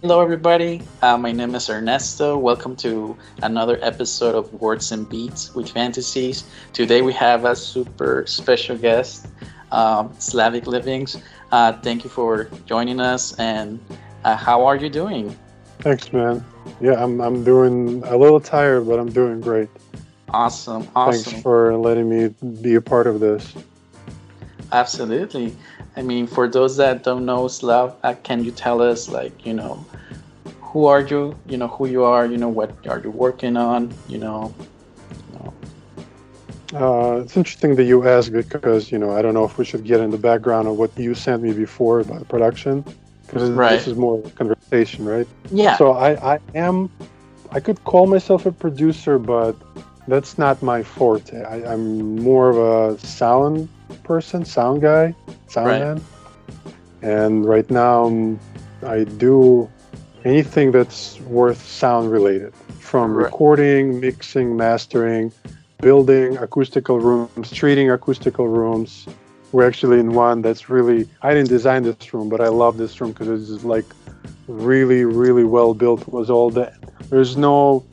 Hello, everybody. My name is Ernesto. Welcome to another episode of Words and Beats with Phantasiis. Today we have a super special guest, Slavic Livins. Thank you for joining us. And how are you doing? Thanks, man. Yeah, I'm doing a little tired, but I'm doing great. Awesome, Thanks awesome. for letting me be a part of this. Absolutely. I mean, for those that don't know Slav, can you tell us, who are you? Who you are. What are you working on? You know. It's interesting that you ask because I don't know if we should get in the background of what you sent me before about production, because Right. this is more of a conversation, right? Yeah. So I could call myself a producer, but that's not my forte. I'm more of a sound person, sound guy, sound Right. man. And right now, I do anything that's worth sound related, from Right. recording, mixing, mastering, building acoustical rooms, treating acoustical rooms. We're actually in one that's really, I didn't design this room, but I love this room because it's like really, really well built. It was all that. There's no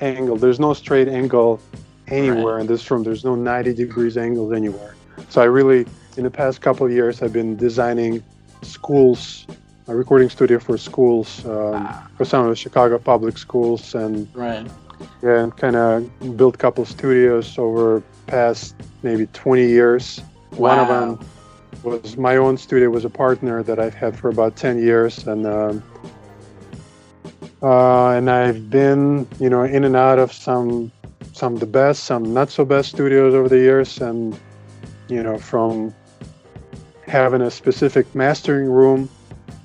angle. There's no straight angle Right. anywhere in this room. There's no 90 degrees angles anywhere. So I really, in the past couple of years, I've been designing schools, a recording studio for schools, Ah, for some of the Chicago public schools, and right. yeah, and kind of built a couple studios over past maybe 20 years. One of them Wow. was my own studio, was a partner that I've had for about 10 years, and I've been, in and out of some of the best, some not so best studios over the years, and from having a specific mastering room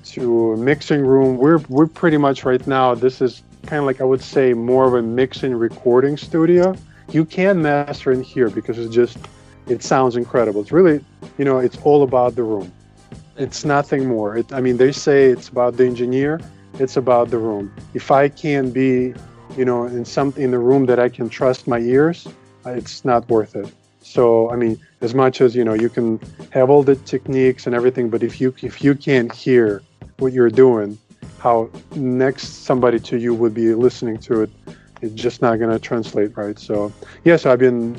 to a mixing room. We're pretty much right now. This is kind of like, I would say, more of a mixing recording studio. You can master in here because it sounds incredible. It's really, it's all about the room. It's nothing more. I mean, they say it's about the engineer. It's about the room. If I can be, in the room that I can trust my ears, it's not worth it. So, I mean, as much as you can have all the techniques and everything, but if you can't hear what you're doing, how next somebody to you would be listening to it, it's just not going to translate right. So, yes, I've been,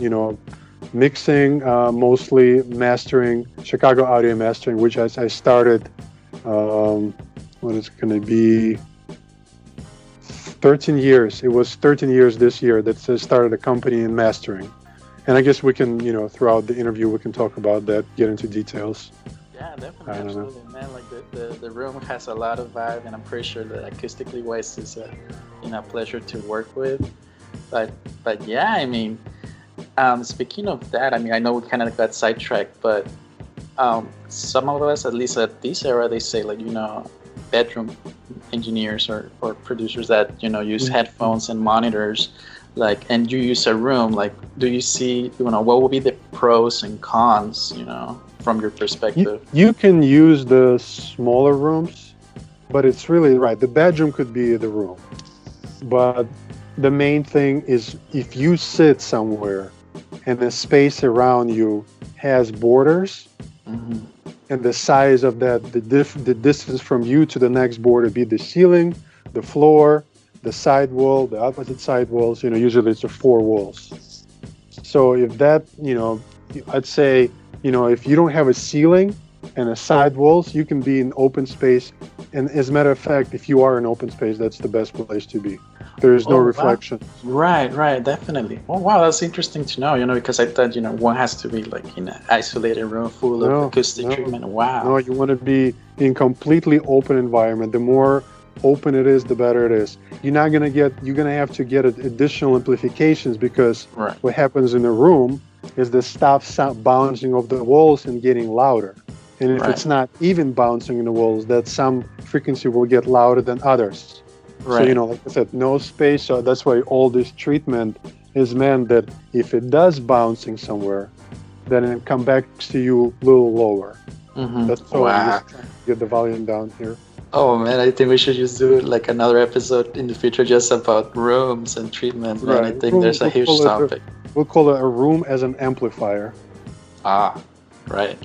mixing, mostly mastering, Chicago audio mastering, which I started. What is it going to be? 13 years. It was 13 years this year that I started a company in mastering. And I guess we can, throughout the interview, we can talk about that, get into details. Yeah, definitely, I don't know. absolutely, man. Like the room has a lot of vibe, and I'm pretty sure that acoustically wise is a pleasure to work with. But yeah, I mean, speaking of that, I mean, I know we kind of got sidetracked, but some of us, at least at this era, they say like bedroom engineers or producers that use headphones and monitors, like, and you use a room. Like, do you see what will be the pros and cons, from your perspective? You can use the smaller rooms, but it's really right. The bedroom could be the room. But the main thing is if you sit somewhere and the space around you has borders, Hmm. and the size of that, the distance from you to the next border be the ceiling, the floor, the side wall, the opposite side walls. Usually it's the four walls. So if that, I'd say, if you don't have a ceiling and a side walls, you can be in open space. And as a matter of fact, if you are in open space, that's the best place to be. There is no Oh wow! reflection. Right, definitely. Oh wow, that's interesting to know. Because I thought one has to be like in an isolated room full of No, acoustic no, treatment. no. Wow. You want to be in completely open environment. The more open it is, the better it is. You're gonna have to get additional amplifications because Right, what happens in the room is the stuff bouncing off the walls and getting louder. And if right, it's not even bouncing in the walls, that some frequency will get louder than others. So, right. like I said, no space. So that's why all this treatment is meant that if it does bouncing somewhere, then it come back to you a little lower. Mm-hmm. That's all. I'm Wow. just trying to get the volume down here. Oh man, I think we should just do like another episode in the future just about rooms and treatment, man. I Right. think Room there's a huge topic. we'll call it a room as an amplifier. Ah, right.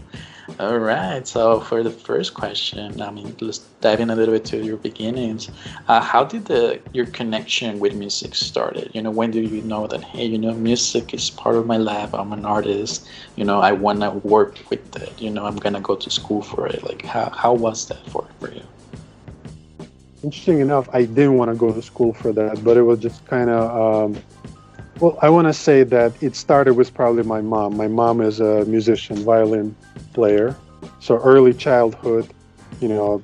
All right. So for the first question, I mean, let's dive in a little bit to your beginnings. How did your connection with music started? When do you know that, hey, music is part of my life. I'm an artist. I want to work with it. I'm gonna go to school for it. Like, how was that for you? Interesting enough, I didn't want to go to school for that, but it was just kind of, well, I want to say that it started with probably my mom. My mom is a musician, violin player. So early childhood, you know,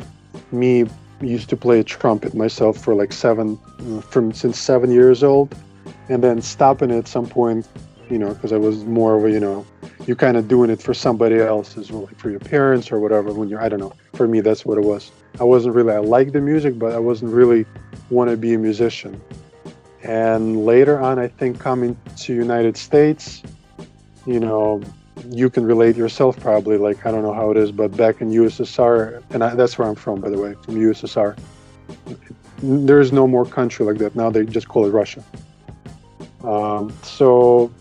me used to play trumpet myself for like since 7 years old, and then stopping at some point, because I was more of a, you're kind of doing it for somebody else as well, like for your parents or whatever. I don't know. For me, that's what it was. I liked the music, but I wasn't really want to be a musician. And later on, I think coming to United States, you can relate yourself probably, like, I don't know how it is, but back in USSR, and that's where I'm from, by the way, from USSR, there's no more country like that. Now they just call it Russia. So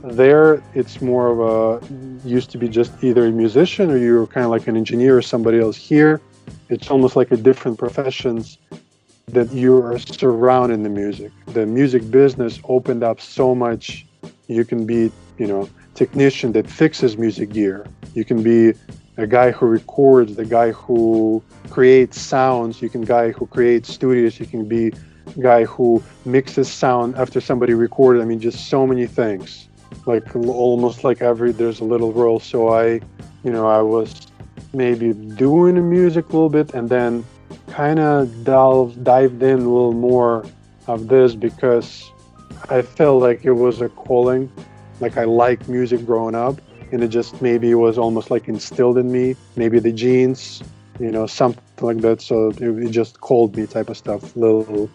there, it's more of used to be just either a musician or you're kind of like an engineer or somebody else. Here, it's almost like a different professions that you are surrounding the music. The music business opened up so much. You can be, technician that fixes music gear. You can be a guy who records, the guy who creates sounds. You can guy who creates studios. You can be a guy who mixes sound after somebody recorded. I mean, just so many things. Like almost like there's a little role. So I was maybe doing the music a little bit, and then kind of dived in a little more of this because I felt like it was a calling. Like I liked music growing up, and it was almost like instilled in me, maybe the genes, something like that. So it just called me type of stuff. A little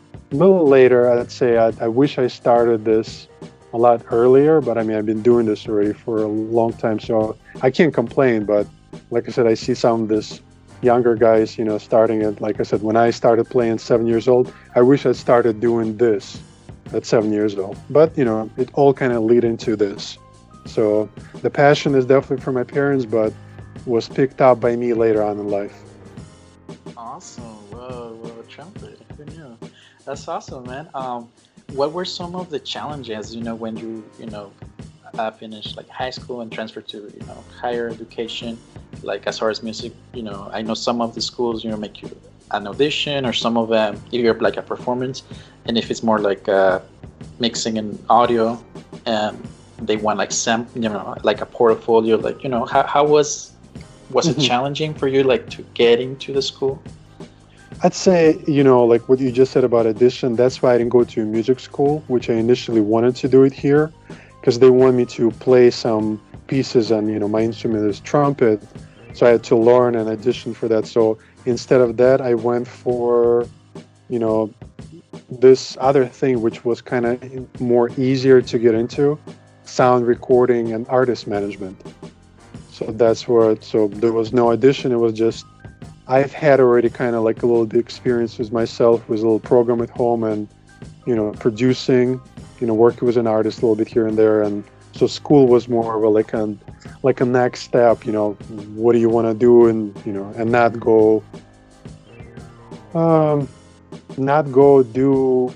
later, I'd say I wish I started this a lot earlier, but I mean, I've been doing this already for a long time, so I can't complain. But like I said, I see some of this younger guys, starting at, like I said, when I started playing 7 years old, I wish I started doing this at 7 years old. But, it all kind of lead into this. So the passion is definitely for my parents, but was picked up by me later on in life. Awesome. Whoa, trumpet. Who knew? That's awesome, man. What were some of the challenges, when you finished like high school and transferred to, higher education, like as far as music, I know some of the schools, make you an audition, or some of them, if you're like a performance, and if it's more like mixing and audio, and they want like like a portfolio, like, how was it challenging for you, like, to get into the school? I'd say, like what you just said about audition, that's why I didn't go to music school, which I initially wanted to do it here, because they want me to play some pieces on, my instrument is trumpet. So I had to learn and audition for that. So instead of that, I went for, this other thing, which was kind of more easier to get into, sound recording and artist management. So so there was no audition. It was just, I've had already kind of like a little bit experience with myself with a little program at home and, producing, working with an artist a little bit here and there. And so school was more of like a next step, what do you want to do, and, and not go do,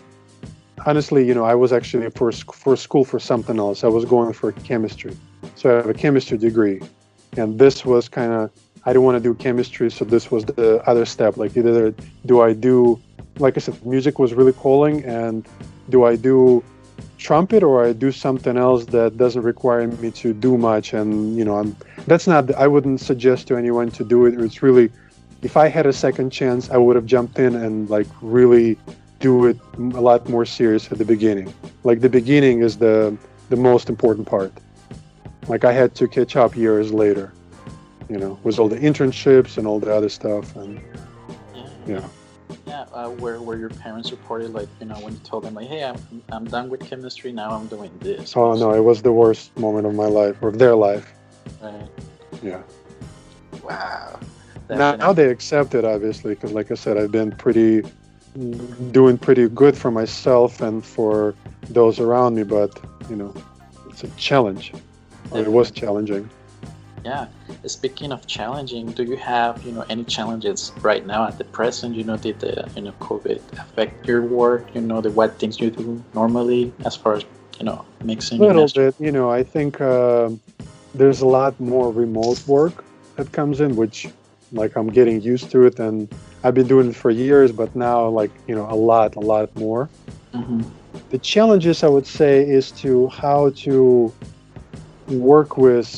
honestly, I was actually for school for something else. I was going for chemistry. So I have a chemistry degree, and this was kind of, I didn't want to do chemistry, so this was the other step. Like, either do I do, like I said, music was really calling, and do I do trumpet, or I do something else that doesn't require me to do much? And, I wouldn't suggest to anyone to do it. It's really, if I had a second chance, I would have jumped in and like really do it a lot more serious at the beginning. Like the beginning is the most important part. Like I had to catch up years later. With all the internships and all the other stuff, and yeah. Where your parents reported, like, when you told them, like, hey, I'm done with chemistry, now I'm doing this? Oh no, it was the worst moment of my life, or their life. Right. Yeah. Wow. Now they accept it, obviously, because like I said, I've been doing pretty good for myself and for those around me, but it's a challenge, or it was Definitely. challenging. Yeah. Speaking of challenging, do you have, any challenges right now at the present? Did the, COVID affect your work? The what things you do normally as far as, A mixing and little mastering? bit, I think there's a lot more remote work that comes in, which like I'm getting used to it, and I've been doing it for years, but now like a lot more. Mm-hmm. The challenges I would say is to how to work with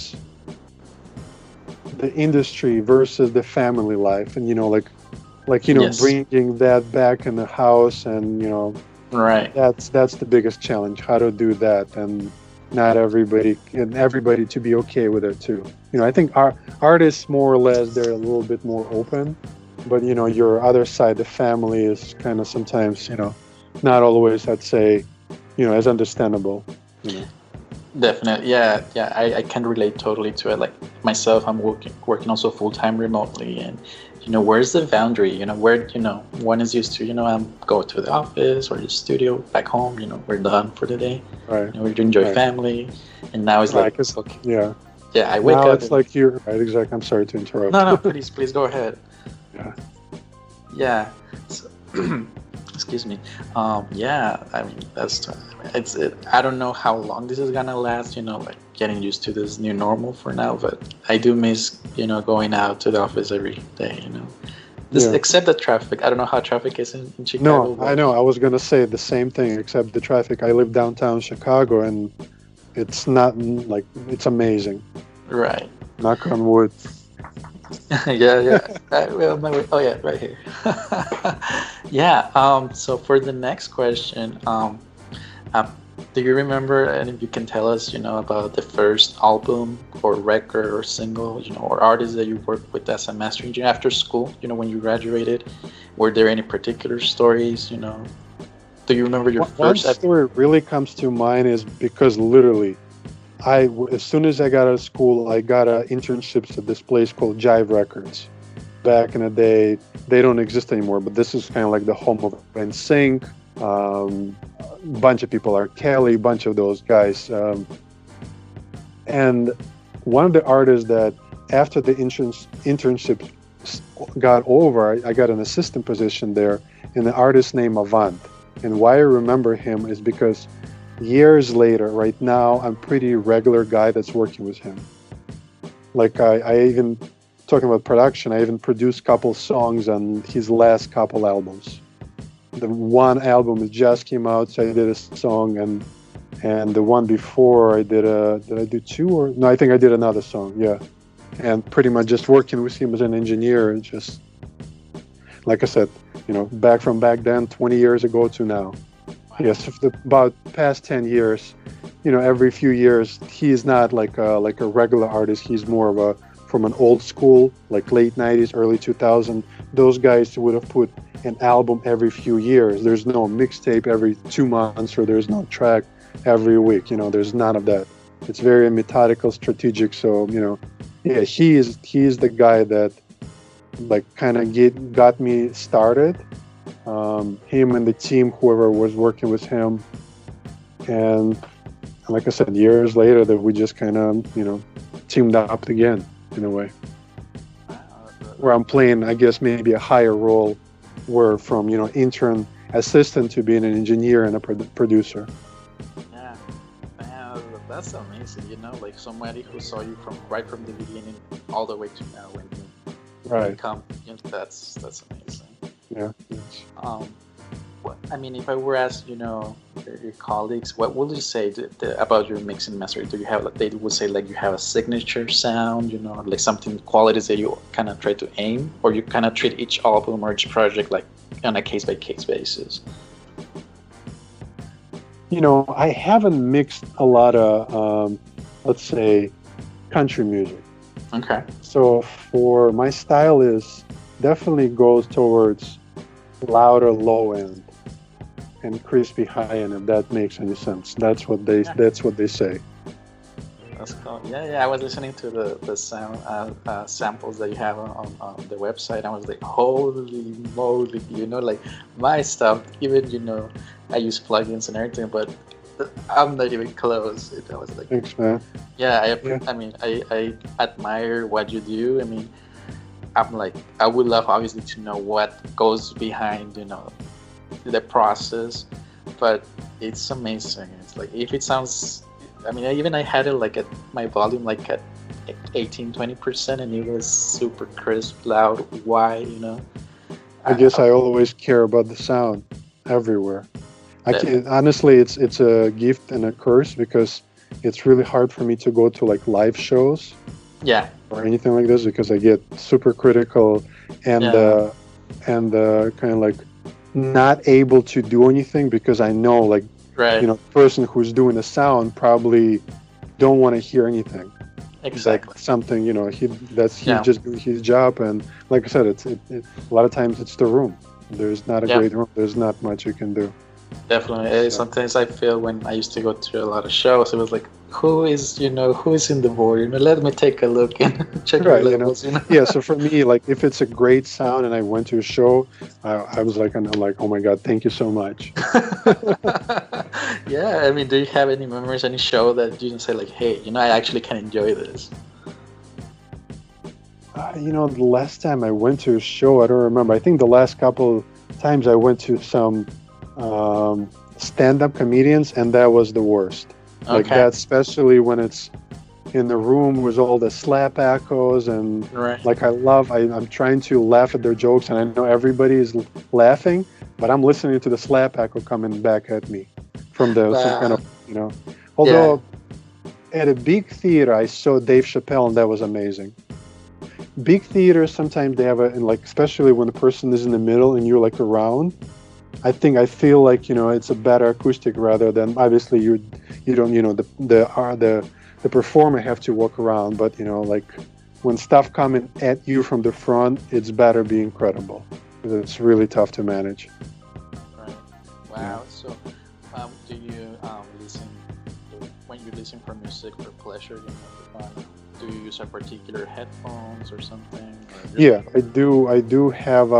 the industry versus the family life, and Yes. bringing that back in the house, and Right. that's the biggest challenge, how to do that, and not everybody to be okay with it too. I think our artists, more or less, they're a little bit more open, but your other side, the family, is kind of sometimes not always, I'd say, as understandable. you know Definitely. Yeah. Yeah. I can relate totally to it. Like myself, I'm working also full time remotely, and where's the boundary? Where one is used to I'm go to the office or the studio back home. We're done for the day. right, We enjoy right, family, and now it's right, like, because okay, yeah, yeah, I wake now up it's and like you're right, exactly. I'm sorry to no, interrupt. no, please go ahead. Yeah. Yeah. So, excuse me. Yeah, I mean I don't know how long this is gonna last. Like getting used to this new normal for now, but I do miss going out to the office every day. This Yeah. except the traffic. I don't know how traffic is in No, Chicago, I but know. I was gonna say the same thing, except the traffic. I live downtown Chicago, and it's not like it's amazing. right. Knock on wood. Yeah, yeah. Well, oh yeah, right here. Yeah. So for the next question, um, do you remember, and if you can tell us, about the first album or record or single, or artist that you worked with as a master engineer after school, when you graduated? Were there any particular stories, Do you remember your One first? story really comes to mind is because literally, as soon as I got out of school, I got internships at this place called Jive Records. Back in the day, they don't exist anymore, but this is kind of like the home of NSYNC. Bunch of people are Kelly, bunch of those guys. And one of the artists that after the internship got over, I got an assistant position there, and the artist named Avant. And why I remember him is because years later, right now, I'm pretty regular guy that's working with him. Like I even talking about production, I even produced a couple songs on his last couple albums. The one album that just came out, so I did a song, and the one before did I do two, or no? I think I did another song. Yeah, and pretty much just working with him as an engineer. Just like I said, back then, 20 years ago to now. Yes, about past 10 years. Every few years, he's not like a regular artist. He's more of a from an old school, like late 90s, early 2000. Those guys would have put an album every few years. There's no mixtape every 2 months, or there's no track every week. There's none of that. It's very methodical, strategic. So yeah, he is the guy that like kind of got me started. Him and the team, whoever was working with him, and like I said, years later, that we just kind of teamed up again in a way, where I'm playing, I guess, maybe a higher role, where from intern assistant to being an engineer and a producer. Yeah, man, that's amazing. Like somebody who saw you from right from the beginning all the way to now when you Right. become. That's amazing. Yeah. Yes. I mean, if I were asked, your colleagues, what would you say about your mix and master? Do you have, like, they would say, like, you have a signature sound, like something, qualities that you kind of try to aim, or you kind of treat each album or each project like on a case by case basis? I haven't mixed a lot of, let's say, country music. Okay. So for my style is definitely goes towards louder low end and crispy high end, if that makes any sense. Yeah. That's what they say. That's cool. Yeah, yeah. I was listening to the sound samples that you have on the website. I was like, holy moly! Like my stuff. Even I use plugins and everything, but I'm not even close. I was like, Thanks, man. yeah, Yeah. I mean, I admire what you do. I mean, I'm like, I would love obviously to know what goes behind, the process, but it's amazing. It's like, if it sounds, I mean, I had it like at my volume, like at 18-20%, and it was super crisp, loud. Why, I guess I always care about the sound everywhere. I can honestly, it's a gift and a curse because it's really hard for me to go to like live shows yeah, or anything like this because I get super critical and yeah, kind of like not able to do anything because I know like right, the person who's doing the sound probably don't want to hear anything. exactly, That's something he's yeah, just doing his job, and like I said, a lot of times it's the room. There's not a yeah. great room. There's not much you can do. Definitely. So, Sometimes I feel when I used to go to a lot of shows, it was like, who is in the board? Let me take a look and check your right, levels. yeah. So for me, like if it's a great sound and I went to a show, I was like, I'm like, oh my god, thank you so much. Yeah, I mean, do you have any memories, any show that you can say like, hey, I actually can enjoy this? The last time I went to a show, I don't remember. I think the last couple times I went to some stand-up comedians, and that was the worst. Like Okay. that, especially when it's in the room with all the slap echoes and Right. like I'm trying to laugh at their jokes, and I know everybody is laughing, but I'm listening to the slap echo coming back at me from some kind of. Although at a big theater, I saw Dave Chappelle, and that was amazing. Big theaters sometimes they have like especially when the person is in the middle and you're like around. I feel like it's a better acoustic rather than obviously you don't the performer have to walk around, but like when stuff coming at you from the front, it's better being credible. It's really tough to manage. Right. Wow. So, do you listen when you listen for music for pleasure? For fun, do you use a particular headphones or something? Yeah, I do. I do have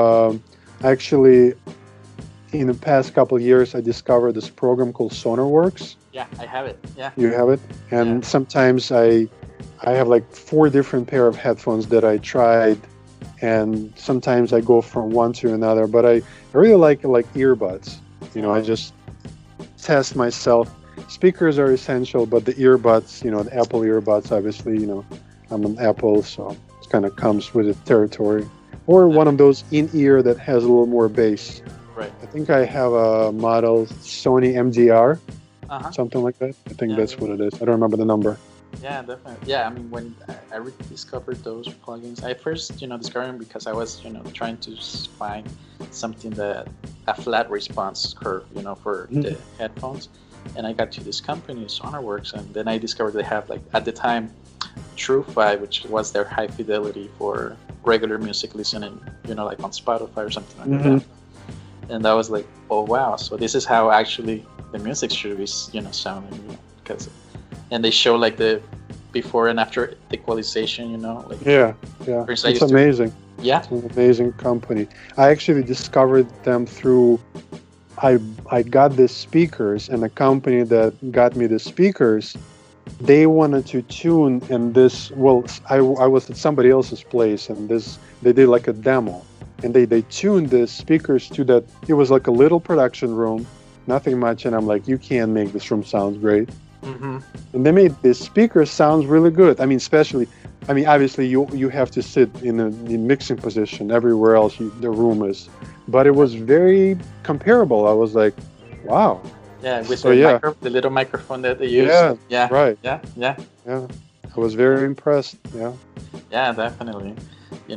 actually. In the past couple of years, I discovered this program called SonarWorks. Yeah, I have it. Yeah. You have it, and sometimes I have like 4 different pair of headphones that I tried, and sometimes I go from one to another. But I really like earbuds. I just test myself. Speakers are essential, but the earbuds, the Apple earbuds, obviously, I'm an Apple, so it kind of comes with the territory. Or one of those in-ear that has a little more bass. Right. I think I have a model Sony MDR, something like that. I think that's what it is. I don't remember the number. Yeah, definitely. Yeah, I mean, when I rediscovered those plugins, I first, discovered them because I was, trying to find something that a flat response curve, for the headphones, and I got to this company, SonarWorks, and then I discovered they have like at the time, True-Fi, which was their high fidelity for regular music listening, like on Spotify or something like that. And I was like, oh wow! So this is how actually the music should be, sounding, because, and they show like the before and after equalization, like it's amazing. It's an amazing company. I actually discovered them through. I got the speakers, and the company that got me the speakers, they wanted to tune in this. Well, I was at somebody else's place, and they did like a demo. And they tuned the speakers to that. It was like a little production room, nothing much. And I'm like, you can't make this room sound great. And they made this speaker sounds really good. I mean, obviously you have to sit in a mixing position. Everywhere else the room is. But it was very comparable. I was like, wow. Yeah, with the little microphone that they use. Yeah, right. Yeah. I was very impressed. Yeah. Yeah, definitely.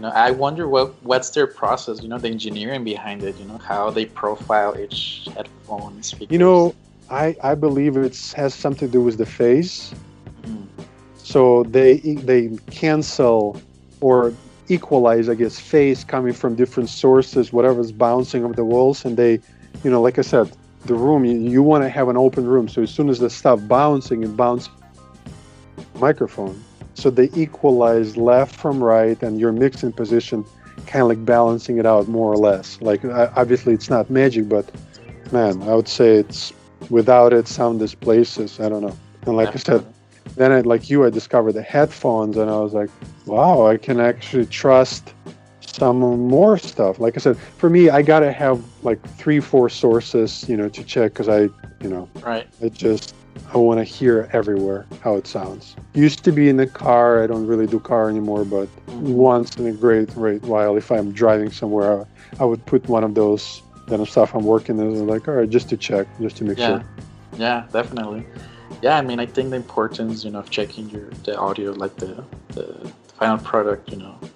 I wonder what's their process, the engineering behind it, how they profile each headphone speaker. I believe it has something to do with the phase. So they cancel or equalize, I guess, phase coming from different sources, whatever's bouncing off the walls. And they, like I said, the room, you want to have an open room. So as soon as the stuff bouncing, it bounces microphone. So they equalize left from right, and your mixing position kind of like balancing it out more or less. Like obviously it's not magic, but man, I would say it's without it, sound displaces. I don't know. And like I said, Definitely. then I discovered the headphones, and I was like, wow, I can actually trust some more stuff. Like I said, for me, I gotta have like 3, 4 sources, to check, because Right. I want to hear everywhere how it sounds. Used to be in the car. I don't really do car anymore, but once in a great while, if I'm driving somewhere, I would put one of those kind of stuff I'm working on, like, all right, just to check, just to make Yeah. sure. Yeah, definitely. Yeah, I mean, I think the importance, of checking the audio, like the final product,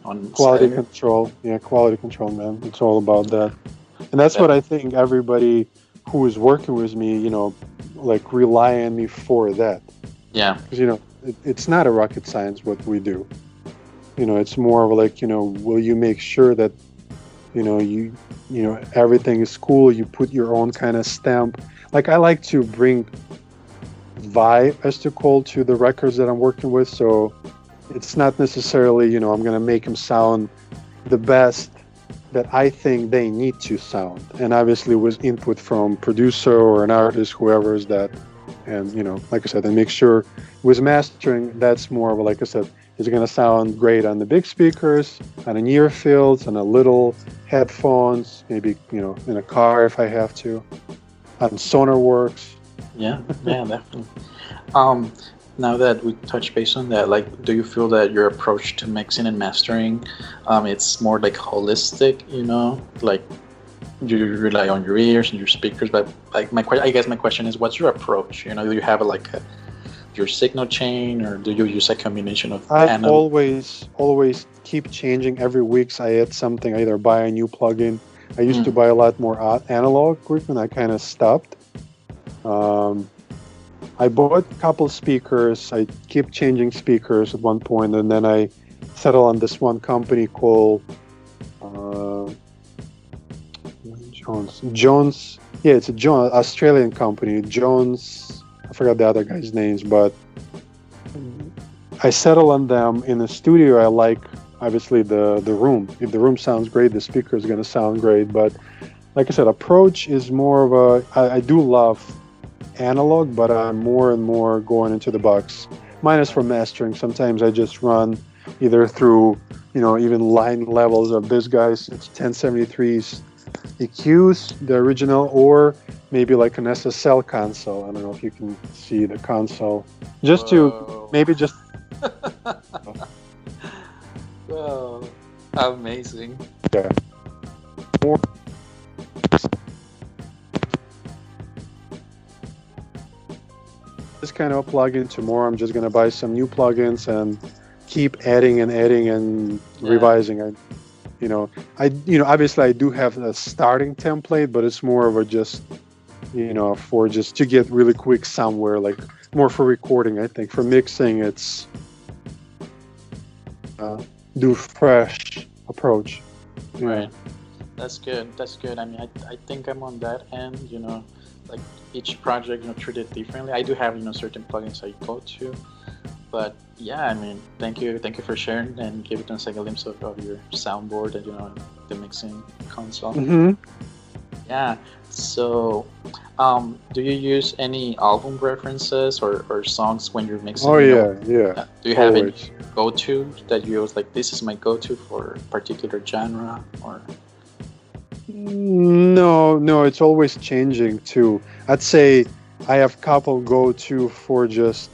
on Quality site. control. Yeah, quality control, man. It's all about that. And that's what Def- I think everybody who is working with me, like rely on me for that. yeah. Because, it's not a rocket science what we do. It's more of like, will you make sure that, everything is cool. You put your own kind of stamp. Like, I like to bring vibe, as to call, to the records that I'm working with. So it's not necessarily, I'm going to make them sound the best that I think they need to sound. And obviously with input from producer or an artist, whoever is that. And, like I said, and make sure with mastering, that's more of, like I said, is it going to sound great on the big speakers, on an ear fields, on a little headphones, maybe, in a car if I have to, on SonarWorks. Yeah. Yeah, definitely. Um, Now that we touch base on that, like, do you feel that your approach to mixing and mastering, it's more like holistic, like you rely on your ears and your speakers, but like I guess my question is, what's your approach? Do you have your signal chain, or do you use a combination of I analog? always keep changing every week. I add something, I either buy a new plugin. I used to Mm, buy a lot more analog equipment. I kind of stopped. Um, I bought a couple speakers. I keep changing speakers at one point, and then I settled on this one company called Jones. Yeah, it's a Australian company. Jones. I forgot the other guy's names, but I settle on them in the studio. I like, obviously, the room. If the room sounds great, the speaker is going to sound great. But like I said, approach is more of a. I do love analog, but I'm more and more going into the box. Minus for mastering. Sometimes I just run either through, even line levels of this guy's 1073's EQs, the original, or maybe like an SSL console. I don't know if you can see the console. Just to whoa. maybe just Whoa. Amazing. yeah, more this kind of plugin. Tomorrow I'm just gonna buy some new plugins and keep adding and Yeah. revising. Obviously I do have a starting template, but it's more of a just, for just to get really quick somewhere, like more for recording. I think for mixing, it's do fresh approach. Yeah. Right. That's good. That's good. I mean, I think I'm on that end, like each project, treat it differently. I do have, certain plugins I go to, but yeah, I mean, thank you for sharing and giving us like a glimpse of your soundboard and, the mixing console. Mm-hmm. Yeah. So, do you use any album references or songs when you're mixing? Oh yeah, Do you have any always. go-to that you was like, this is my go-to for a particular genre, or? No, it's always changing too. I'd say I have couple go-to for just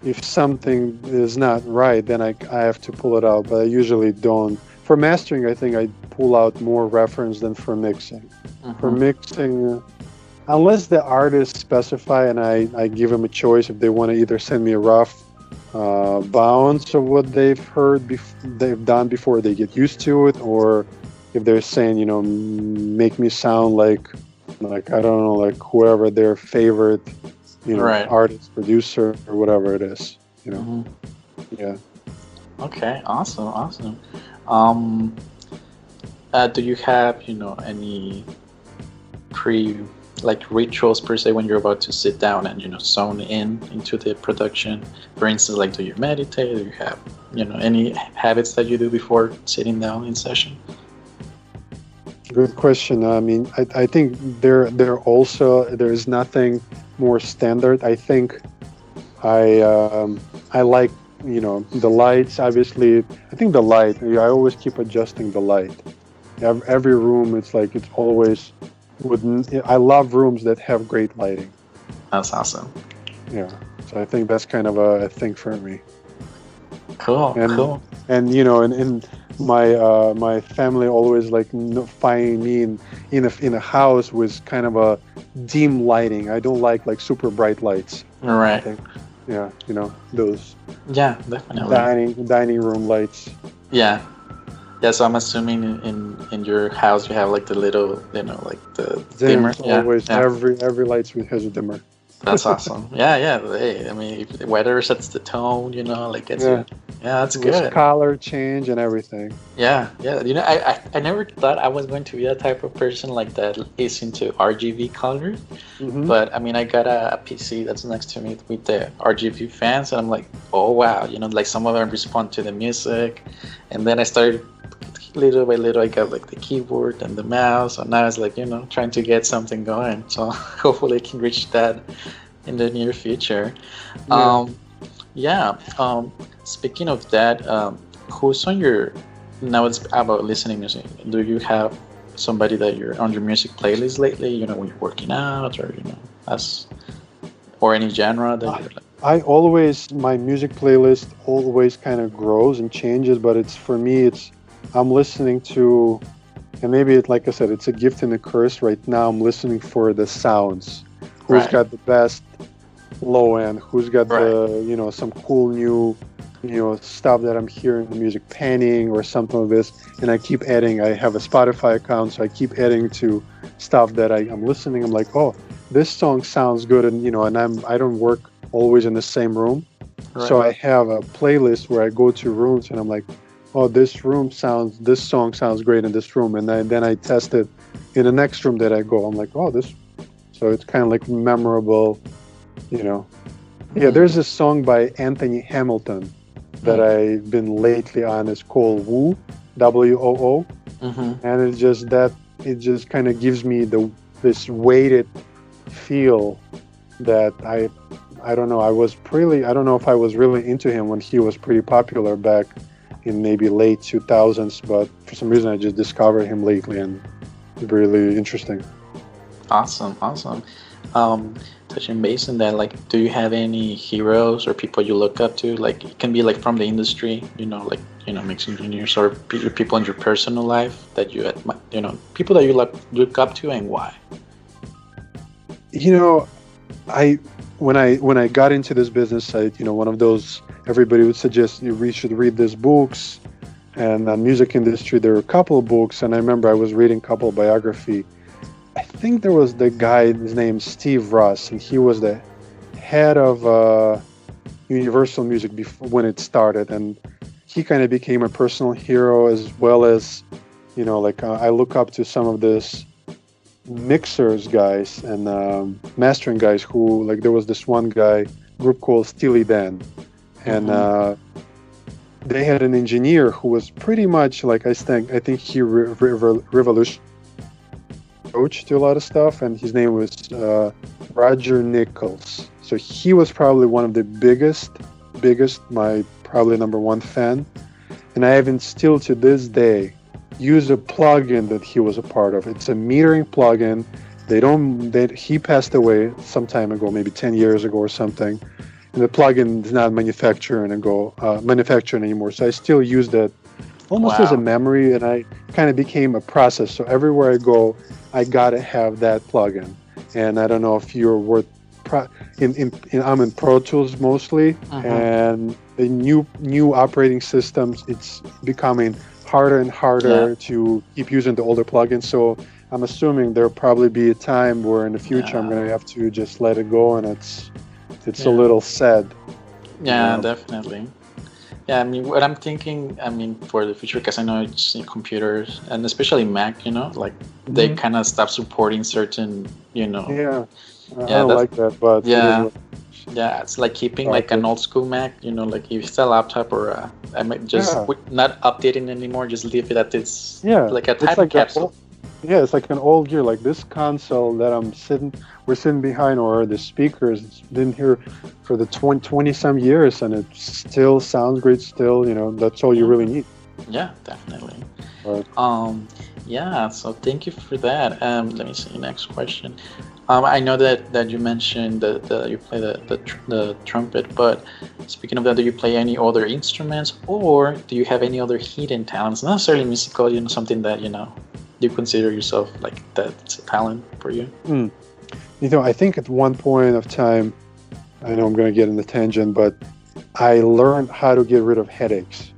if something is not right, then I have to pull it out, but I usually don't. For mastering, I think I pull out more reference than for mixing. For Mm-hmm. mixing, unless the artist specify and I give them a choice if they want to either send me a rough bounce of what they've heard, they've done before they get used to it, or if they're saying, make me sound like I don't know, like whoever their favorite, Right. artist, producer, or whatever it is, Mm-hmm. yeah. Okay. Awesome. Um, do you have, any pre like rituals per se when you're about to sit down and zone into the production? For instance, like, do you meditate? Do you have any habits that you do before sitting down in session? Good question. I mean, I think there's nothing more standard. I think I like, the lights. Obviously, I think the light. I always keep adjusting the light. Every room, it's like it's always wouldn't. I love rooms that have great lighting. That's awesome. Yeah. So I think that's kind of a thing for me. Cool, and cool. and and my family always like find me in a house with kind of a dim lighting. I don't like super bright lights. All I right. think, yeah, those Yeah, definitely. dining room lights. Yeah. Yeah, so I'm assuming in your house you have like the little, like the dimmer. Dims Yeah, always. yeah. Every light suite has a dimmer. That's awesome. Yeah, yeah. Hey, I mean, if the weather sets the tone, like gets Yeah, you. Yeah, that's with good. color change and everything. Yeah, yeah. I never thought I was going to be that type of person like that is into RGB colors. Hmm. But I mean, I got a PC that's next to me with the RGB fans, and I'm like, oh wow, like some of them respond to the music, and then I started little by little. I got like the keyboard and the mouse, and now it's like trying to get something going. So hopefully, I can reach that in the near future. Yeah. Yeah. Speaking of that, who's on your now? It's about listening music. Do you have somebody that you're on your music playlist lately? When you're working out, or as or any genre that you're like. My music playlist always kind of grows and changes, but it's for me, I'm listening to, and maybe like I said, it's a gift and a curse. Right now, I'm listening for the sounds. Who's Right. got the best low end? Who's got Right. some cool new, stuff that I'm hearing the music panning or something like this. And I keep adding. I have a Spotify account, so I keep adding to stuff that I'm listening. I'm like, oh, this song sounds good, and I don't work always in the same room, so Right. I have a playlist where I go to rooms and I'm like, oh, this song sounds great in this room, and then I test it in the next room that I go. I'm like, oh, this. So it's kind of like memorable, you know. Yeah, Mm. there's a song by Anthony Hamilton that Mm. I've been lately on. It's called Woo, WOO, Mm-hmm. and it just kind of gives me this weighted feel that I don't know. I don't know if I was really into him when he was pretty popular back in maybe late 2000s, but for some reason I just discovered him lately, and really interesting. Awesome, awesome. Touching base on that, like, do you have any heroes or people you look up to? Like, it can be like from the industry, like mix engineers, or people in your personal life that you people that you look up to, and why? I when I got into this business, one of those everybody would suggest you should read these books, and the music industry there were a couple of books, and I remember I was reading a couple of biography. I think there was the guy, his name Steve Ross, and he was the head of Universal Music before, when it started, and he kind of became a personal hero, as well as I look up to some of this mixers guys and mastering guys who, like, there was this one guy group called Steely Dan, and they had an engineer who was pretty much like I think he revolutionized approach to a lot of stuff, and his name was Roger Nichols. So he was probably one of the biggest, my probably number one fan, and I even still to this day use a plugin that he was a part of. It's a metering plugin. He passed away some time ago, maybe 10 years ago or something, and the plugin is not manufactured anymore. So I still use that almost as a memory, and I kind of became a process. So everywhere I go, I gotta have that plugin. And I don't know if you're I'm in Pro Tools mostly, and the new operating systems, it's becoming harder and harder to keep using the older plugins. So I'm assuming there'll probably be a time where in the future I'm gonna have to just let it go, and it's a little sad. Yeah, definitely. Yeah, I mean, what I'm thinking, for the future, because I know it's in computers, and especially Mac, like they kind of stop supporting certain, Yeah, I don't like that, but yeah, it's like keeping like an old school Mac, like if it's a laptop or I might just not updating anymore, just leave it at this, like a time capsule. Yeah, it's like an old gear, like this console that we're sitting behind, or the speakers. It's been here for the 20 some years, and it still sounds great. Still, that's all you really Yeah, need. yeah, definitely. Right. Um, yeah, so thank you for that. Let me see, next question. I know that you mentioned that you play the trumpet, but speaking of that, do you play any other instruments, or do you have any other hidden talents? Not necessarily musical, something that you consider yourself like that's a talent for you. Mm. I think at one point of time, I know I'm going to get in the tangent, but I learned how to get rid of headaches.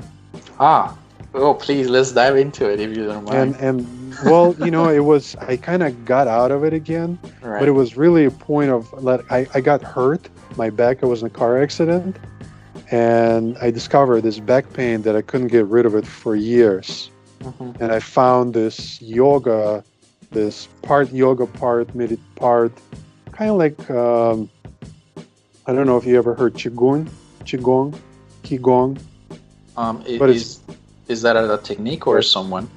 Ah, oh, please, let's dive into it if you don't mind. And well, it was, I kind of got out of it again, but it Right. was really a point of like I got hurt. My back, I was in a car accident, and I discovered this back pain that I couldn't get rid of it for years. Hmm. And I found this yoga, this part yoga, part kind of like I don't know if you ever heard qigong, but Is that a technique or someone?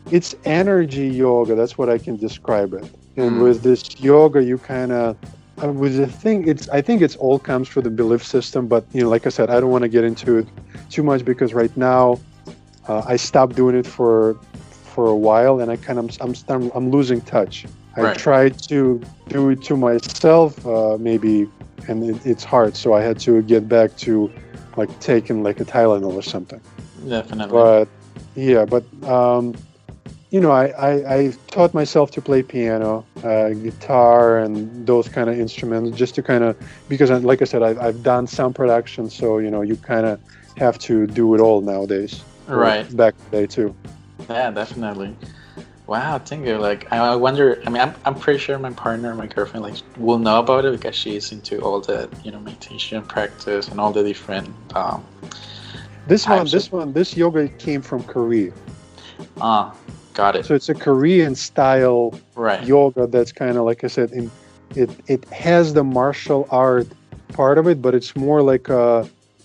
it's energy yoga. That's what I can describe it. And Mm, with this yoga, you kind of with the thing, I think it's all comes from the belief system. But like I said, I don't want to get into it too much because right now I stopped doing it for a while, and I kind of I'm losing touch. I right. tried to do it to myself, maybe, and it's hard. So I had to get back to like taking like a Tylenol or something. Definitely. But yeah, but I taught myself to play piano, guitar, and those kind of instruments, just to kind of, because like I said, I've done some production, so you kind of have to do it all nowadays, or Right. back in the day too. Yeah, definitely. Wow, thank you. Like, I wonder. I mean, I'm pretty sure my partner, my girlfriend, like, will know about it because she's into all the, meditation practice and all the different types of. This yoga came from Korea. Ah, got it. So it's a Korean style Right. yoga that's kind of, like I said, it has the martial art part of it, but it's more like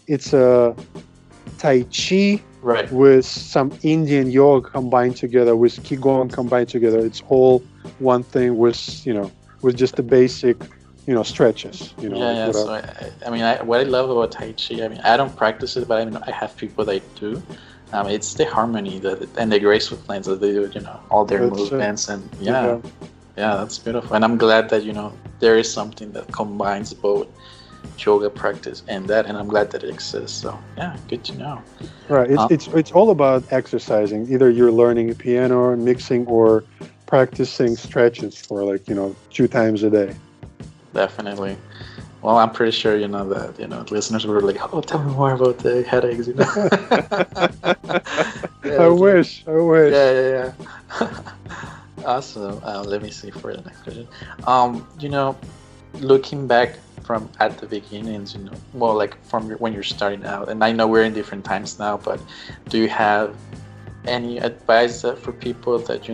it's a Tai Chi Right. with some Indian yoga combined together, with Qigong combined together. It's all one thing with just the basic, stretches, Yeah, like yeah. whatever. So I mean, what I love about Tai Chi, I mean, I don't practice it, but I mean, I have people that do. It's the harmony and the graceful lines that they do, all their That's movements, and yeah, yeah. yeah, that's beautiful. And I'm glad that there is something that combines both yoga practice and that, and I'm glad that it exists. So yeah, good to know. Right. It's Uh, it's it's all about exercising. Either you're learning piano or mixing or practicing stretches for like, 2 times a day. Definitely. Well, I'm pretty sure that listeners were like, "Oh, tell me more about the headaches," I Yeah, it's like, wish. I wish. yeah, yeah, yeah. Awesome. Let me see for the next question. Looking back from at the beginnings, well, like from when you're starting out, and I know we're in different times now, but do you have any advice for people that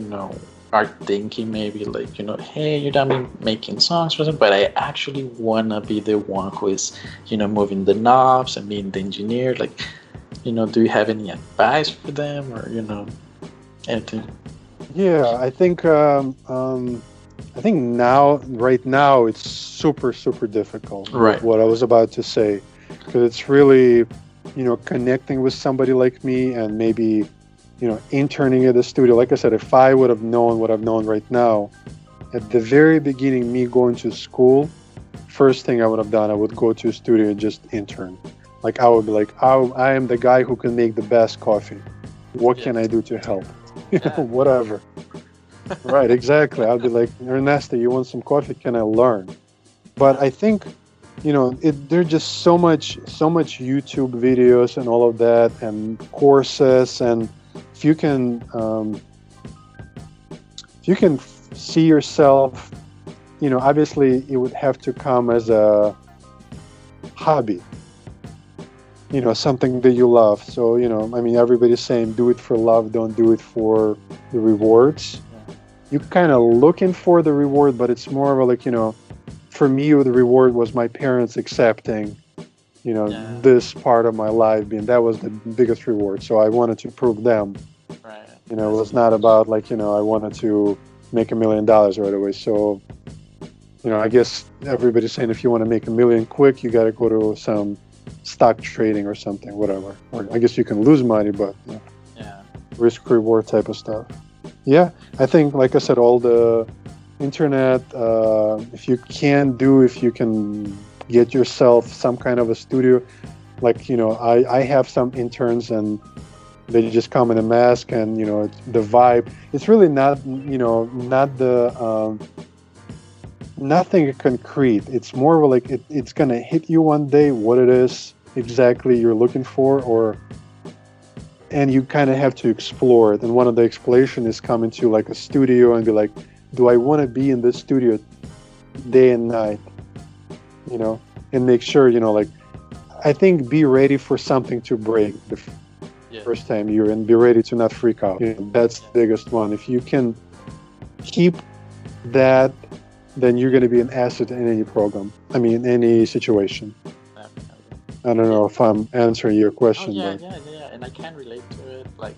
are thinking maybe like hey, I've been making songs for them, but I actually wanna be the one who is moving the knobs and being the engineer. Like, do you have any advice for them, or anything? Yeah, I think right now, it's super, super difficult with Right. what I was about to say, because it's really, connecting with somebody like me, and maybe, interning at the studio. Like I said, if I would have known what I've known right now at the very beginning, me going to school, first thing I would have done, I would go to a studio and just intern. Like I would be like, I am the guy who can make the best coffee. What Yeah. can I do to help? Yeah. Whatever. Right, exactly. I'll be like, Ernesto, you want some coffee? Can I learn? But Yeah. I think, there's just so much YouTube videos and all of that, and courses, and if you can, see yourself, obviously it would have to come as a hobby, something that you love. So, I mean, everybody's saying do it for love, don't do it for the rewards. You kind of looking for the reward, but it's more of a like, for me, the reward was my parents accepting, Yeah. this part of my life being, that was the biggest reward. So I wanted to prove them Right. You know, it was not about like, you know, I wanted to make $1 million right away. So, you know, I guess everybody's saying if you want to make $1 million quick, you got to go to some stock trading or something, whatever. Or I guess you can lose money, but Yeah. risk reward type of stuff. Yeah, I think, like I said, all the internet, if you can get yourself some kind of a studio, like, you know, I have some interns and they just come in a mask and, you know, the vibe, it's really not, you know, not the, nothing concrete. It's more of like, it's going to hit you one day what it is exactly you're looking for, and you kind of have to explore it. And one of the exploration is coming to like a studio and be like, do I want to be in this studio day and night, you know, and make sure, you know, like, I think be ready for something to break the first time you're in, be ready to not freak out. You know, that's the biggest one. If you can keep that, then you're going to be an asset in any program. I mean, any situation. Definitely. I don't know if I'm answering your question. Oh, but yeah. And I can relate to it. Like,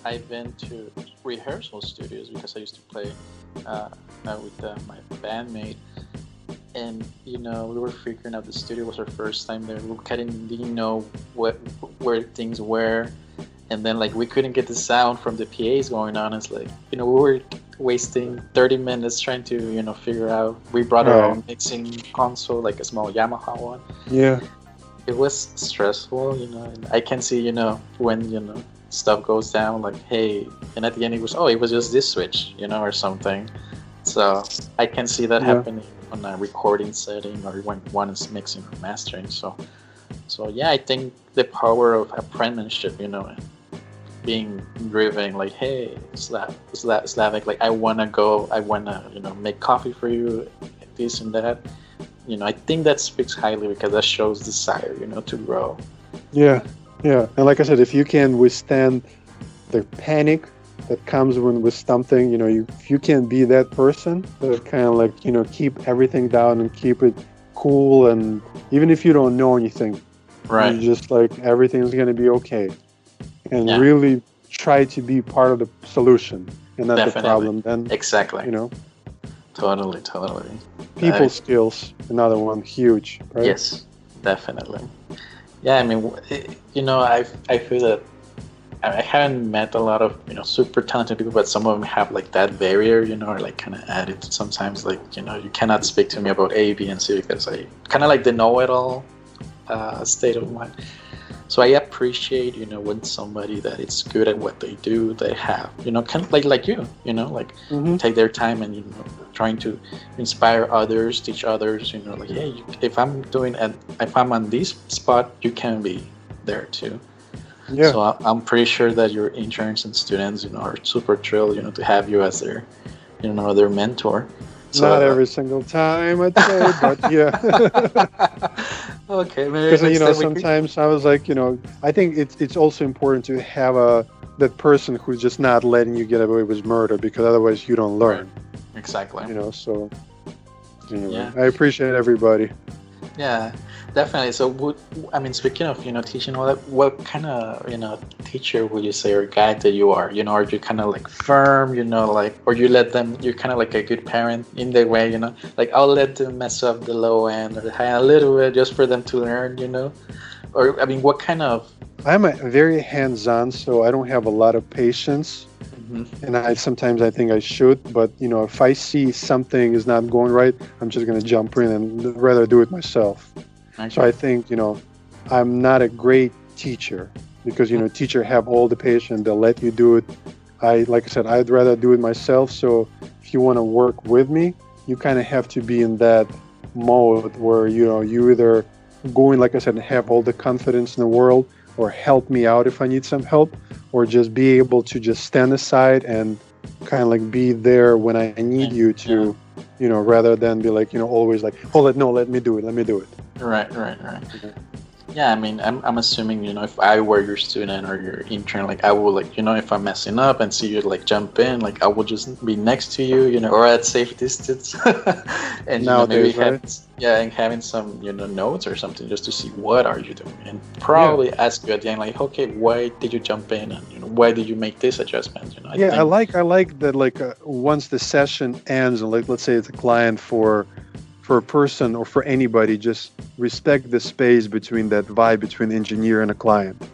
I've been to rehearsal studios because I used to play with my bandmate. And, you know, we were figuring out the studio. Was our first time there. We kind of didn't know where things were. And then, like, we couldn't get the sound from the PAs going on. It's like, you know, we were wasting 30 minutes trying to, you know, figure out. We brought our own mixing console, like a small Yamaha one. Yeah. It was stressful, you know, and I can see, you know, when, you know, stuff goes down, like, hey, and at the end it was just this switch, you know, or something. So I can see that happening on a recording setting or when one is mixing or mastering. So yeah, I think the power of apprenticeship, you know, being driven, like, hey, Slavic, like, I wanna, you know, make coffee for you, this and that. You know, I think that speaks highly because that shows desire, you know, to grow. Yeah. And like I said, if you can withstand the panic that comes with something, you know, if you can be that person that kind of like, you know, keep everything down and keep it cool, and even if you don't know anything, right, you just like everything's going to be okay, and really try to be part of the solution and not the problem. Then exactly, you know, totally. People skills, another one, huge, right? Yes, definitely. Yeah, I mean, you know, I feel that I haven't met a lot of, you know, super talented people, but some of them have like that barrier, you know, or like kind of added sometimes, like, you know, you cannot speak to me about A, B, and C because I kind of like the know-it-all state of mind. So I appreciate, you know, when somebody that is good at what they do, they have, you know, kind of like you know, like take their time and, you know, trying to inspire others, teach others, you know, like, hey, if I'm on this spot, you can be there too. Yeah. So I'm pretty sure that your interns and students, you know, are super thrilled, you know, to have you as their, you know, their mentor. So, not every single time, I'd say, but yeah. Okay, maybe because, you know, sometimes I was like, you know, I think it's also important to have that person who's just not letting you get away with murder, because otherwise you don't learn. Right. Exactly. You know, so anyway, I appreciate everybody. Yeah, definitely. So, speaking of, you know, teaching all that, what kind of, you know, teacher would you say or guide that you are? You know, are you kind of like firm, you know, like, or you let them, you're kind of like a good parent in the way, you know, like, I'll let them mess up the low end or the high end a little bit just for them to learn, you know? Or, I mean, what kind of... I'm very hands-on, so I don't have a lot of patience. And sometimes I think I should, but, you know, if I see something is not going right, I'm just going to jump in and rather do it myself. Okay. So I think, you know, I'm not a great teacher because, you know, teacher have all the patience, they'll let you do it. Like I said, I'd rather do it myself. So if you want to work with me, you kind of have to be in that mode where, you know, you either go in, like I said, and have all the confidence in the world, or help me out if I need some help, or just be able to just stand aside and kind of like be there when I need you to, you know, rather than be like, you know, always like, let me do it. Right. Okay. Yeah, I mean, I'm assuming, if I were your student or your intern, like I would like, if I'm messing up and see you like jump in, like I would just be next to you, or at safe distance, and maybe Nowadays, right? having and having some notes or something just to see what are you doing, and Yeah. probably ask you at the end like, okay, why did you jump in, and why did you make this adjustment? I Yeah, I think. like I like that like once the session ends and like let's say it's a client for a person or for anybody, just respect the space between that vibe between engineer and a client. So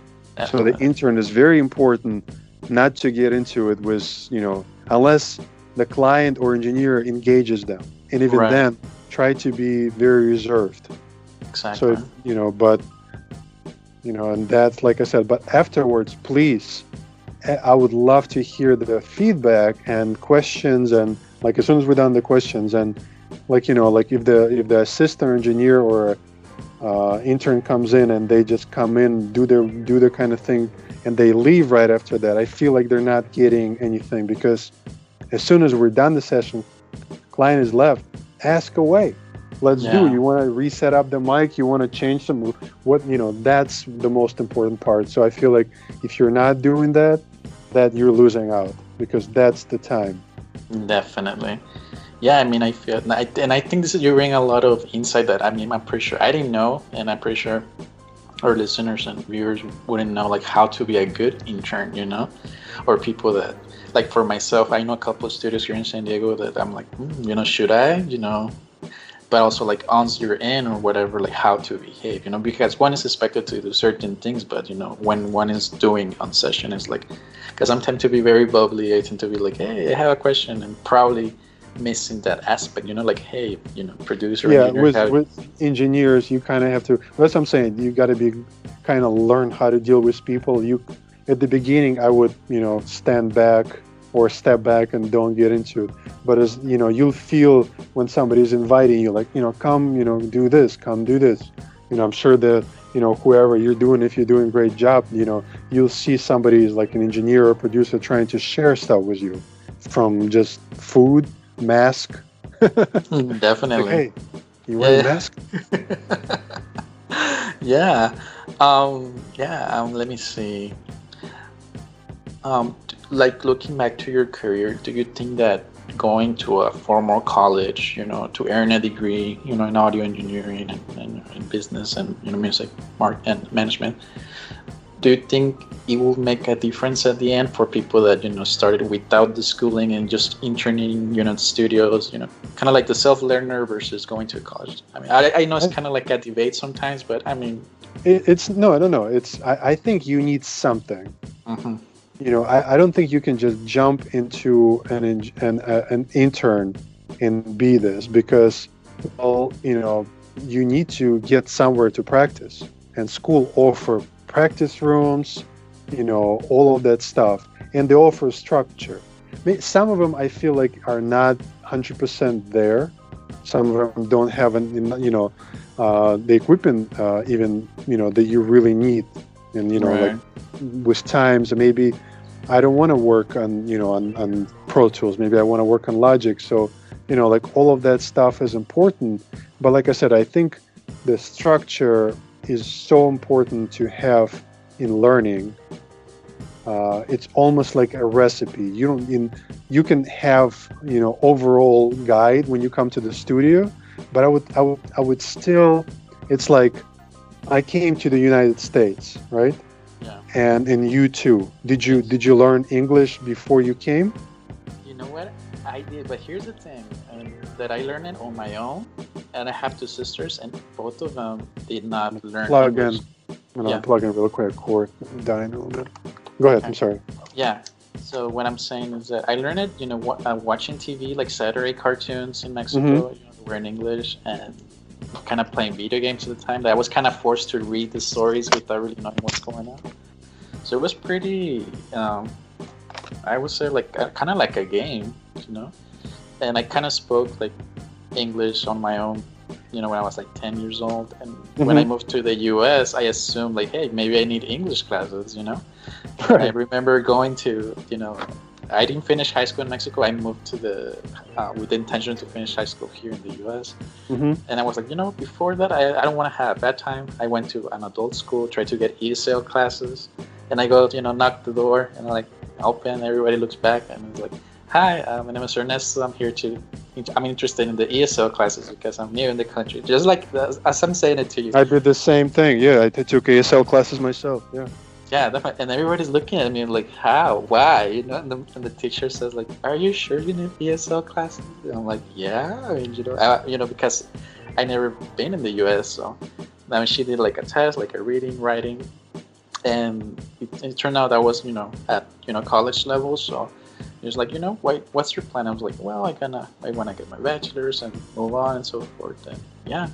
the Definitely. intern is very important not to get into it with, unless the client or engineer engages them. And even Right. then, try to be very reserved. So, Exactly. but, and that's like I said, but afterwards, please, I would love to hear the feedback and questions. And like, as soon as we're done the questions and like, like if the assistant engineer or intern comes in and they just come in, do their kind of thing, and they leave right after that, I feel like they're not getting anything because as soon as we're done the session, client is left, ask away. Let's do. Yeah. You want to reset up the mic? You want to change some? What That's the most important part. So I feel like if you're not doing that, that you're losing out because that's the time. Definitely. Yeah, I mean, I feel, and I think this is you bring a lot of insight that, I mean, I'm pretty sure I didn't know, and I'm pretty sure our listeners and viewers wouldn't know like how to be a good intern, or people that, like for myself, I know a couple of studios here in San Diego that I'm like, should I, but also like once you're in or whatever, like how to behave, because one is expected to do certain things, but when one is doing on session, it's like, because I'm tend to be very bubbly, I tend to be like, hey, I have a question, and probably missing that aspect, like, hey, producer, Yeah, engineer, with have. with engineers, you kind of have to. That's what I'm saying. You got to be kind of learn how to deal with people. You at the beginning, I would stand back or step back and don't get into it. But as you'll feel when somebody's inviting you, like come, do this, come do this. I'm sure that whoever you're doing, if you're doing a great job, you'll see somebody like an engineer or producer trying to share stuff with you, from just food, mask. Like, Definitely. hey, you wearing Yeah. mask? Yeah. Yeah. Let me see. Like looking back to your career, do you think that going to a formal college, to earn a degree, in audio engineering and business and music, and management, do you think it will make a difference at the end for people that started without the schooling and just interning, studios, kind of like the self-learner versus going to college? I mean, I know it's I, kind of like a debate sometimes, but I mean. it's no, I don't know. I think you need something. Mhm. I don't think you can just jump into an intern and be this because, well, you need to get somewhere to practice, and school offer practice rooms, all of that stuff, and they offer structure. Some of them I feel like are not 100% there. Some of them don't have the equipment even that you really need, and like Right. with times maybe I don't want to work on Pro Tools. Maybe I want to work on Logic. So, like all of that stuff is important. But like I said, I think the structure is so important to have in learning. It's almost like a recipe. You can have overall guide when you come to the studio, but I would still. It's like I came to the United States, right? Yeah. And you too. Did you Yes. did you learn English before you came? You know what? I did, but here's the thing, that I learned it on my own, and I have two sisters, and both of them did I'm not gonna learn plug English. in. I'm gonna Yeah. unplug in real quick. Cord dying a little bit. Go ahead. Okay. I'm sorry. Yeah. So what I'm saying is that I learned it, watching TV, like Saturday cartoons in Mm-hmm. Mexico, were in English, and kind of playing video games at the time. That I was kind of forced to read the stories without really knowing what's going on. So it was pretty, I would say, like kind of like a game, you know. And I kind of spoke like English on my own, when I was like 10 years old. And when I Mm-hmm. moved to the US, I assumed like, hey, maybe I need English classes. And I Right. remember going to, I didn't finish high school in Mexico. I moved to the with the intention to finish high school here in the U.S. Mm-hmm. And I was like, before that, I don't want to have a bad time. I went to an adult school, tried to get ESL classes, and I go, knock the door, and I like open. Everybody looks back, and it's like, hi, my name is Ernesto. I'm interested in the ESL classes because I'm new in the country. Just like as I'm saying it to you. I did the same thing. Yeah, I took ASL classes myself. Yeah. Yeah, definitely. And everybody's looking at me like, how? Why? And the teacher says like, are you sure you need ESL classes? And I'm like, yeah. I mean, because I never been in the U.S. So I mean, she did like a test, like a reading, writing, and it turned out I was, at college level. So he was like, what's your plan? I was like, well, I want to get my bachelor's and move on and so forth. And yeah,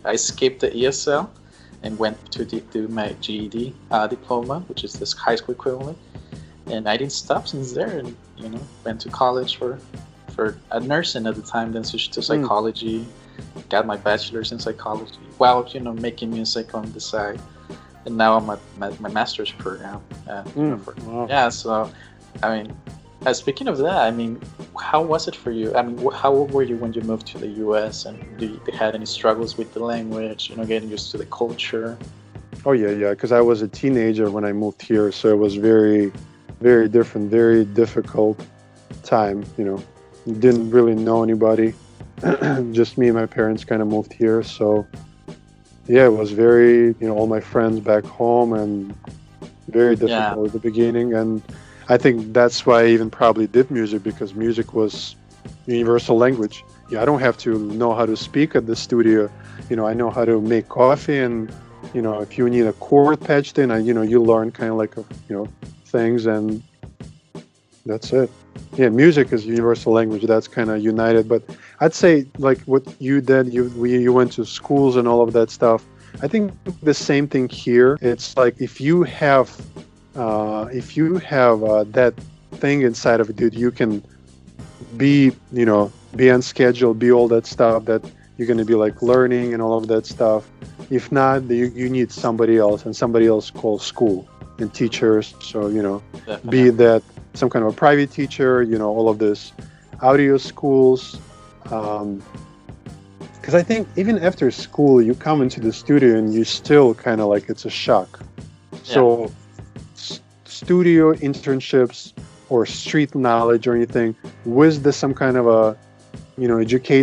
I skipped the ESL and went to do my GED diploma, which is this high school equivalent. And I didn't stop since there, and went to college for nursing at the time, then switched to psychology, got my bachelor's in psychology while making music on the side, and now I'm at my master's program. Wow. Yeah, so I mean, speaking of that, I mean, how was it for you? I mean, how old were you when you moved to the U.S. and did you had any struggles with the language? Getting used to the culture. Oh yeah, because I was a teenager when I moved here, so it was very, very different, very difficult time. Didn't really know anybody, just me and my parents kind of moved here. So yeah, it was very, all my friends back home, and very difficult at the beginning. And I think that's why I even probably did music, because music was universal language. Yeah, I don't have to know how to speak at the studio. I know how to make coffee, and if you need a chord patched in, you learn kind of like things, and that's it. Yeah, music is universal language. That's kind of united. But I'd say like what you did, you went to schools and all of that stuff. I think the same thing here. It's like if you have that thing inside of it, dude, you can be on schedule, be all that stuff that you're going to be like learning and all of that stuff. If not, you need somebody else, and somebody else calls school and teachers. So, be that some kind of a private teacher, all of this audio schools. Because I think even after school, you come into the studio and you still kind of like, it's a shock. So studio internships or street knowledge or anything with some kind of a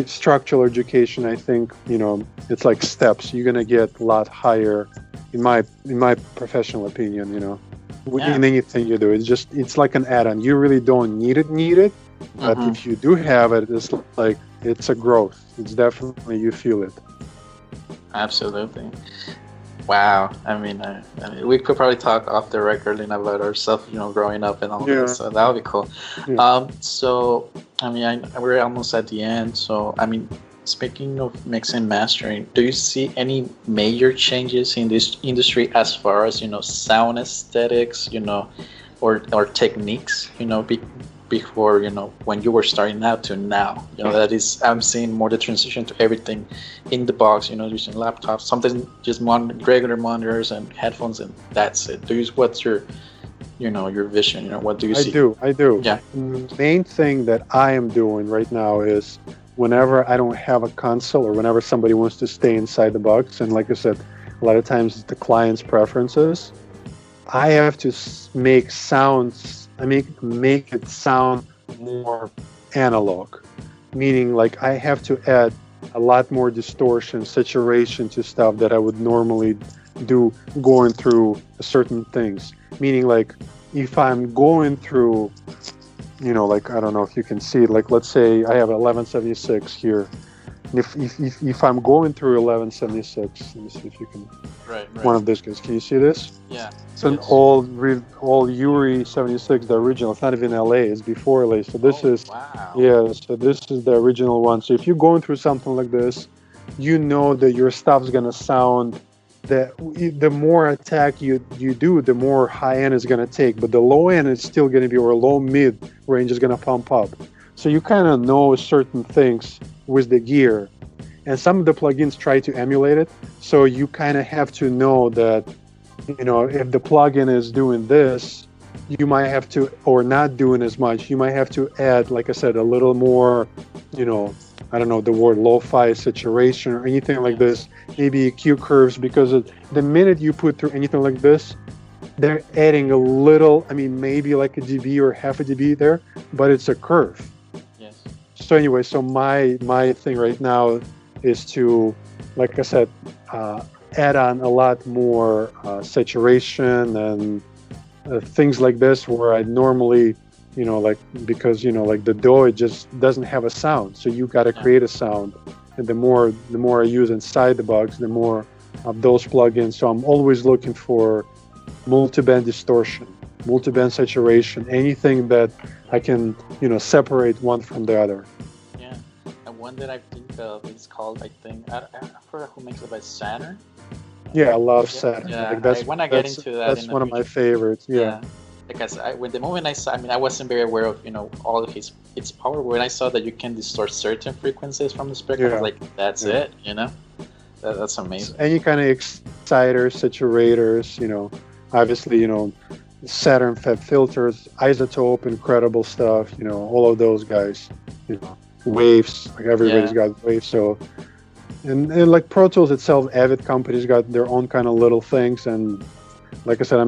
structural education, I think it's like steps. You're gonna get a lot higher, in my professional opinion. In anything you do, it's like an add-on. You really don't need it, but if you do have it, it's like it's a growth. It's definitely, you feel it. Absolutely. Wow. I mean, we could probably talk off the record about ourselves, growing up and all this. So that would be cool. Yeah. So, I mean, we're almost at the end. So, I mean, speaking of mixing and mastering, do you see any major changes in this industry as far as, sound aesthetics, or techniques, before, when you were starting out to now? That is, I'm seeing more the transition to everything in the box, using laptops, sometimes just regular monitors and headphones, and that's it. What's your vision? What do you see? I do. Yeah. The main thing that I am doing right now is whenever I don't have a console, or whenever somebody wants to stay inside the box, and like I said, a lot of times it's the client's preferences, I have to make sounds. Make it sound more analog, meaning like I have to add a lot more distortion, saturation to stuff that I would normally do going through certain things. Meaning like if I'm going through, like, I don't know if you can see it, like let's say I have 1176 here. If I'm going through 1176, let me see if you can. Right. One of these guys. Can you see this? Yeah. It's an old Uri 76, the original. It's not even LA. It's before LA. So this is. Wow. Yeah. So this is the original one. So if you're going through something like this, that your stuff's gonna sound. The more attack you do, the more high end is gonna take. But the low end is still gonna be, or low mid range is gonna pump up. So you kind of know certain things with the gear, and some of the plugins try to emulate it. So you kind of have to know that, if the plugin is doing this, you might have to, or not doing as much, you might have to add, like I said, a little more, you know, I don't know the word, lo-fi saturation or anything like Yes. this, maybe EQ curves, because the minute you put through anything like this, they're adding a little, I mean, maybe like a dB or half a dB there, but it's a curve. Yes. So anyway, so my thing right now is to, like I said, add on a lot more saturation and things like this, where I normally, you know, like, because, you know, like the DAW, it just doesn't have a sound, so you got to Yeah. create a sound. And the more I use inside the box, the more of those plugins. So I'm always looking for multiband distortion, multiband saturation, anything that I can, you know, separate one from the other. Yeah. And one that I think of is called, I think, I forgot who makes it, by Saturn. Yeah, I love Yeah. Saturn. Yeah. Like I want to get into that that's in the one of my future. favorites. Yeah. Yeah. Because when the moment I saw, I mean, I wasn't very aware of, you know, all of its power. When I saw that you can distort certain frequencies from the spectrum, I was Yeah. like, that's Yeah. it, you know? That's amazing. Any kind of exciters, saturators, you know, obviously, you know, Saturn FET filters, isotope, incredible stuff, you know, all of those guys, you know, waves, like everybody's Yeah. got waves. So, and like Pro Tools itself, Avid companies got their own kind of little things. And like I said,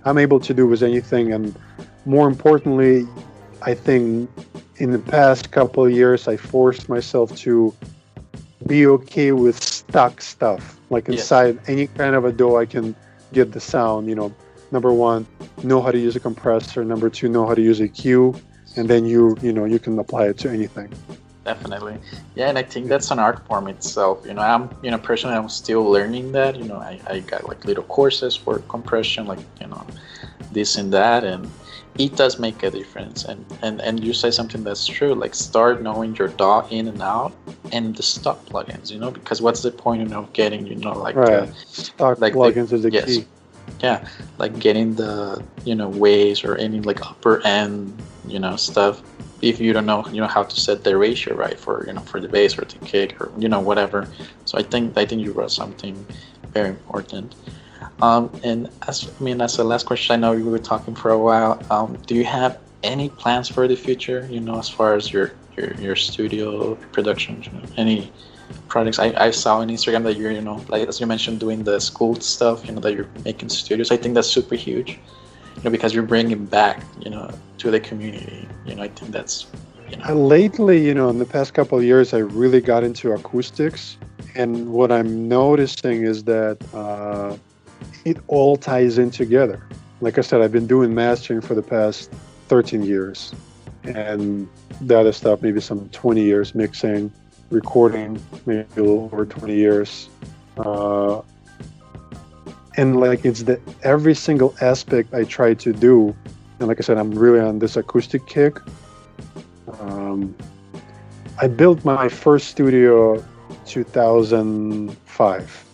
I'm able to do with anything. And more importantly, I think in the past couple of years, I forced myself to be okay with stock stuff. Like Yes. inside any kind of a DAW, I can get the sound, you know, number one, know how to use a compressor. Number two, know how to use EQ. And then you know, you can apply it to anything. Definitely. Yeah, and I think that's an art form itself. You know, personally, I'm still learning that. You know, I got like little courses for compression, like, you know, this and that, and it does make a difference. And you say something that's true, like start knowing your DAW in and out and the stock plugins, you know, because what's the point, you know, getting, you know, like, Right. Stock like plugins is the yes. key. Yeah, like getting the, you know, waves or any like upper end, you know, stuff. If you don't know, you know, how to set the ratio right for, you know, for the bass or the kick or, you know, whatever. So I think you brought something very important. And as a last question, I know we were talking for a while. Do you have any plans for the future? You know, as far as your studio productions, you know, any projects? I saw on Instagram that you're, you know, like as you mentioned, doing the school stuff. You know, that you're making studios. I think that's super huge. You know, because you're bringing back, you know, to the community. You know, I think that's, you know. Lately, you know, in the past couple of years, I really got into acoustics. And what I'm noticing is that it all ties in together. Like I said, I've been doing mastering for the past 13 years. And the other stuff, maybe some 20 years, mixing, recording, maybe a little over 20 years. And like it's every single aspect I try to do. And like I said, I'm really on this acoustic kick. I built my first studio 2005.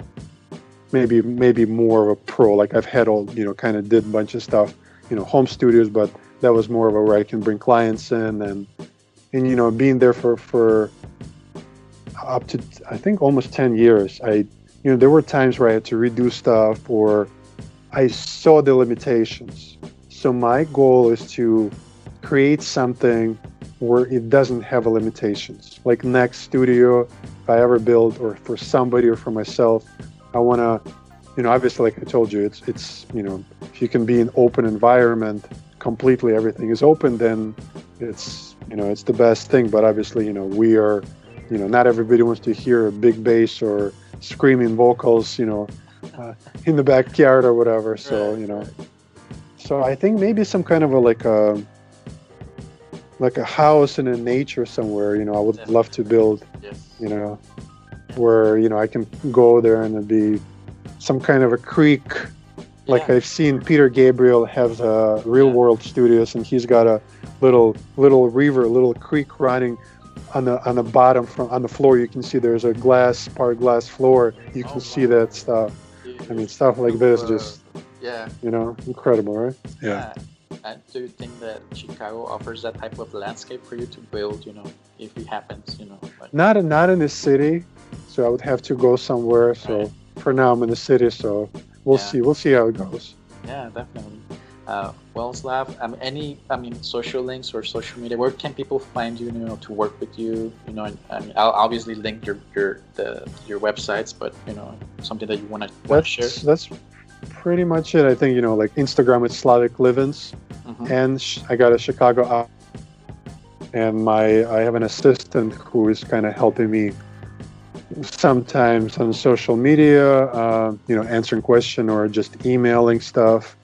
Maybe more of a pro. Like I've had all, you know, kind of did a bunch of stuff, you know, home studios, but that was more of a where I can bring clients in and you know, being there for up to, I think, almost 10 years. You know, there were times where I had to redo stuff or I saw the limitations. So my goal is to create something where it doesn't have limitations. Like next studio, if I ever build, or for somebody or for myself, I want to, you know, obviously, like I told you, it's, you know, if you can be an open environment, completely everything is open, then it's, you know, it's the best thing. But obviously, you know, we are, you know, not everybody wants to hear a big bass or screaming vocals, you know, in the backyard or whatever. So, you know, so I think maybe some kind of like a house in a nature somewhere, you know, I would love to build, you know, where, you know, I can go there and it'd be some kind of a creek. Like I've seen Peter Gabriel have Real World Studios, and he's got a little river, little creek running on the bottom on the floor. You can see there's a part glass floor. You can see that stuff. I mean, stuff like this, just, you know, incredible, right? Yeah. And do you think that Chicago offers that type of landscape for you to build, you know, if it happens, you know? Like... Not in the city, so I would have to go somewhere. So for now, I'm in the city, so we'll see how it goes. Yeah, definitely. Well, Slav, social links or social media. Where can people find you? To work with you. And I'll obviously link your websites, but something that you want to share. That's pretty much it. I think like Instagram is Slavic Livins, and I got a Chicago, and I have an assistant who is kind of helping me sometimes on social media, answering question or just emailing stuff.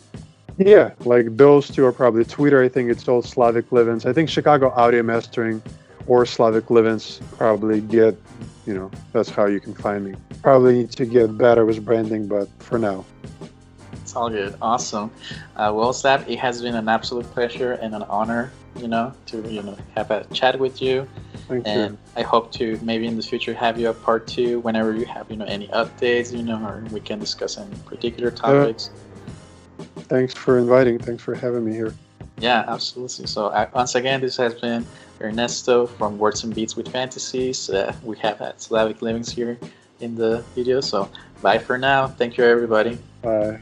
Yeah, like those two are probably Twitter. I think it's all Slavic Livins. I think Chicago Audio Mastering or Slavic Livins probably get, that's how you can find me. Probably need to get better with branding, but for now. It's all good. Awesome. Well, Slav, it has been an absolute pleasure and an honor, to have a chat with you. Thank and you. I hope to maybe in the future have you a part 2 whenever you have any updates, or we can discuss any particular topics. Thanks for inviting. Thanks for having me here. Yeah, absolutely. So once again, this has been Ernesto from Words and Beats with Phantasiis. We have had Slavic Livins here in the video. So bye for now. Thank you, everybody. Bye.